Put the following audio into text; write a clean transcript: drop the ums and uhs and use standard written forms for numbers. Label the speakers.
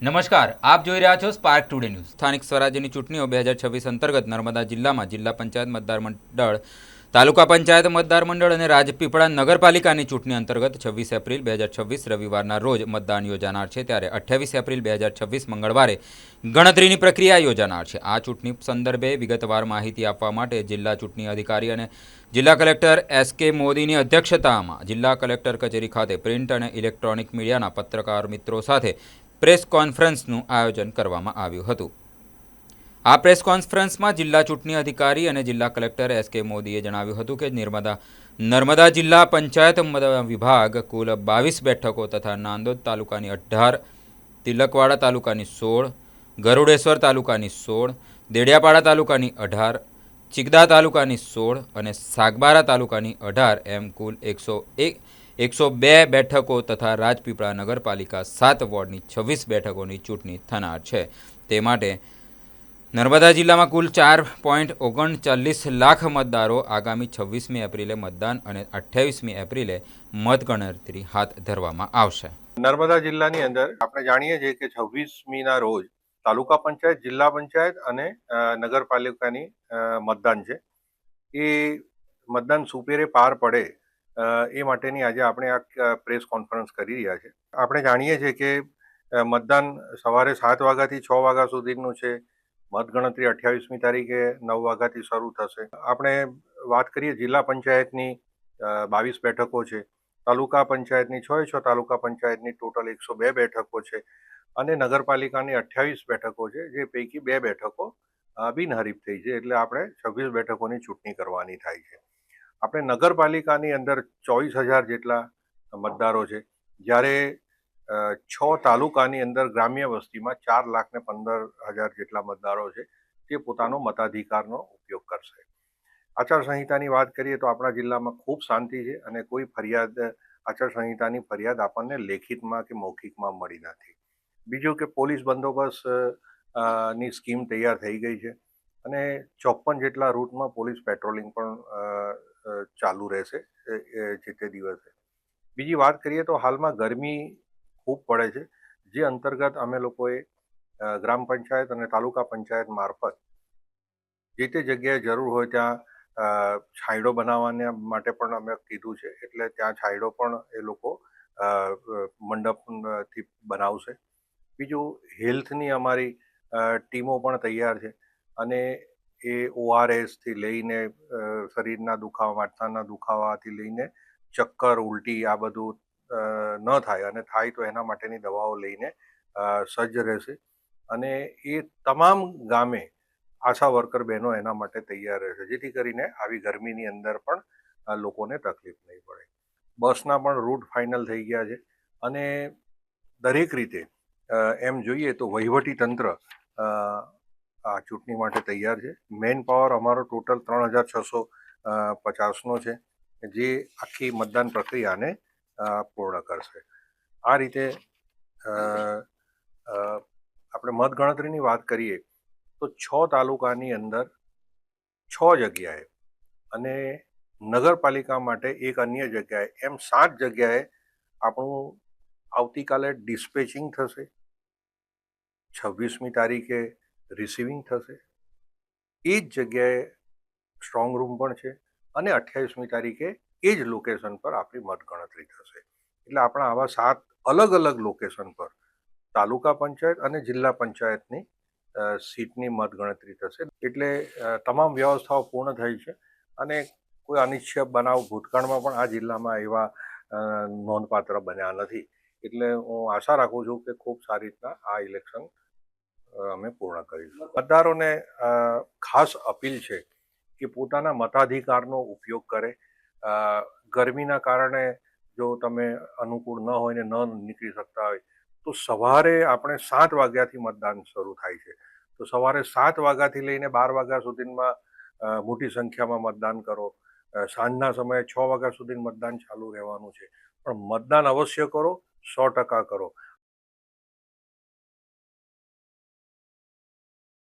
Speaker 1: નમસ્કાર, આપ જોઈ રહ્યા છો સ્પાર્ક ટુડે ન્યૂઝ। સ્થાનિક સ્વરાજ્યની ચૂંટણીઓ 2026 અંતર્ગત નર્મદા જિલ્લામાં જિલ્લા પંચાયત મતદાર મંડળ, તાલુકા પંચાયત મતદાર મંડળ અને રાજપીપળા નગરપાલિકાની ચૂંટણી અંતર્ગત 26 એપ્રિલ 2026 રવિવારના રોજ મતદાન યોજાનાર છે, ત્યારે 28 એપ્રિલ 2026 મંગળવારે ગણતરીની પ્રક્રિયા યોજાનાર છે। આ ચૂંટણી સંદર્ભે વિગતવાર માહિતી આપવા માટે જિલ્લા ચૂંટણી અધિકારી અને જિલ્લા કલેક્ટર એસ.કે. મોદીની અધ્યક્ષતામાં જિલ્લા કલેક્ટર કચેરી ખાતે પ્રિન્ટ અને ઇલેક્ટ્રોનિક મીડિયાના પત્રકાર મિત્રો સાથે પ્રેસ કોન્ફરન્સનું આયોજન કરવામાં આવ્યું હતું। આ પ્રેસ કોન્ફરન્સમાં જિલ્લા ચૂંટણી અધિકારી અને જિલ્લા કલેક્ટર એસ.કે. મોદીએ જણાવ્યું હતું કે નર્મદા જિલ્લા પંચાયત વિભાગ કુલ 22 બેઠકો તથા નાંદોદ તાલુકાની 18, તિલકવાડા તાલુકાની 16, ગરુડેશ્વર તાલુકાની 16, દેડિયાપાડા તાલુકાની 18, ચિકદા તાલુકાની 16 અને સાગબારા તાલુકાની 18 એમ કુલ 102 બેઠકો તથા રાજપીપળા નગરપાલિકા 7 વોર્ડની 26 બેઠકોની ચૂંટણી થનાર છે। તે માટે નર્મદા જિલ્લામાં કુલ 4.39 લાખ મતદારો આગામી 26મી એપ્રિલે મતદાન અને 28મી એપ્રિલે મતગણતરી હાથ ધરવામાં આવશે।
Speaker 2: નર્મદા જિલ્લાની અંદર આપણે જાણીએ છીએ કે 26મીના રોજ તાલુકા પંચાયત, જિલ્લા પંચાયત અને નગરપાલિકાની મતદાન છે। એ મતદાન સુપેરે પાર પડે એ માટેની આજે આપણે આ પ્રેસ કોન્ફરન્સ કરી રહ્યા છે। આપણે જાણીએ છીએ કે મતદાન સવારે 7 વાગ્યાથી 6 વાગ્યા સુધીનું છે। મતગણતરી 28મી તારીખે 9 વાગ્યાથી શરૂ થશે। આપણે વાત કરીએ જિલ્લા પંચાયતની 22 બેઠકો છે, તાલુકા પંચાયતની 6 તાલુકા પંચાયતની ટોટલ 102 બેઠકો છે અને નગરપાલિકાની 28 બેઠકો છે, જે પૈકી 2 બેઠકો બિનહરીફ થઈ છે, એટલે આપણે 26 બેઠકોની ચૂંટણી કરવાની થાય છે। આપણે નગરપાલિકાની અંદર 24,000 જેટલા મતદારો છે, જ્યારે 6 તાલુકાની અંદર ગ્રામ્ય વસ્તીમાં 4,15,000 જેટલા મતદારો છે, જે પોતાનો મતાધિકારનો ઉપયોગ કરશે। આચારસંહિતાની વાત કરીએ તો આપણા જિલ્લામાં ખૂબ શાંતિ છે અને કોઈ આચારસંહિતાની ફરિયાદ આપણને લેખિતમાં કે મૌખિકમાં મળી નથી। બીજું કે પોલીસ બંદોબસ્ત ની સ્કીમ તૈયાર થઈ ગઈ છે અને 54 જેટલા રૂટમાં પોલીસ પેટ્રોલિંગ પણ ચાલુ રહેશે જે તે દિવસે। બીજી વાત કરીએ તો હાલમાં ગરમી ખૂબ પડે છે, જે અંતર્ગત અમે લોકોએ ગ્રામ પંચાયત અને તાલુકા પંચાયત મારફત જે તે જગ્યાએ જરૂર હોય ત્યાં છાંયડો બનાવવાના માટે પણ અમે કીધું છે, એટલે ત્યાં છાંયડો પણ એ લોકો મંડપથી બનાવશે। બીજું હેલ્થની અમારી ટીમો પણ તૈયાર છે અને એ ORSથી લઈને શરીરના દુખાવા, માથાના દુખાવાથી લઈને ચક્કર, ઉલટી આ બધું ન થાય અને થાય તો એના માટેની દવાઓ લઈને સજ્જ રહેશે અને એ તમામ ગામે આશા વર્કર બહેનો એના માટે તૈયાર રહેશે, જેથી કરીને આવી ગરમીની અંદર પણ લોકોને તકલીફ નહીં પડે। બસના પણ રૂટ ફાઇનલ થઈ ગયા છે અને દરેક રીતે એમ જોઈએ તો વહીવટી તંત્ર આ ચૂંટણી માટે તૈયાર છે। મેન પાવર અમારો ટોટલ 3,650નો છે, જે આખી મતદાન પ્રક્રિયાને પૂર્ણ કરશે। આ રીતે આપણે મતગણતરીની વાત કરીએ તો 6 તાલુકાની અંદર 6 જગ્યાએ અને નગરપાલિકા માટે એક અન્ય જગ્યાએ એમ 7 જગ્યાએ આપણું આવતીકાલે ડિસ્પેચિંગ થશે, 26મી તારીખે રિસીવિંગ થશે, એ જ જગ્યાએ સ્ટ્રોંગ રૂમ પણ છે અને 28મી તારીખે એ જ લોકેશન પર આપણી મતગણતરી થશે। એટલે આપણા આવા 7 અલગ અલગ લોકેશન પર તાલુકા પંચાયત અને જિલ્લા પંચાયતની સીટની મતગણતરી થશે। એટલે તમામ વ્યવસ્થાઓ પૂર્ણ થઈ છે અને કોઈ અનિચ્છનીય બનાવ ભૂતકાળમાં પણ આ જિલ્લામાં એવા નોંધપાત્ર બન્યા નથી। એટલે હું આશા રાખું છું કે ખૂબ સારી રીતના આ ઇલેક્શન અમે પૂર્ણ કરીશું। મતદારોને ખાસ અપીલ છે કે પોતાના મતાધિકારનો ઉપયોગ કરે। ગરમીના કારણે જો તમે અનુકૂળ ન હોય ને ન નીકળી શકતા હોય તો સવારે આપણે 7 વાગ્યાથી મતદાન શરૂ થાય છે, તો સવારે 7 વાગ્યાથી લઈને 12 વાગ્યા સુધીમાં મોટી સંખ્યામાં મતદાન કરો। સાંજના સમયે 6 વાગ્યા સુધી મતદાન ચાલુ રહેવાનું છે, પણ મતદાન અવશ્ય કરો, 100% કરો।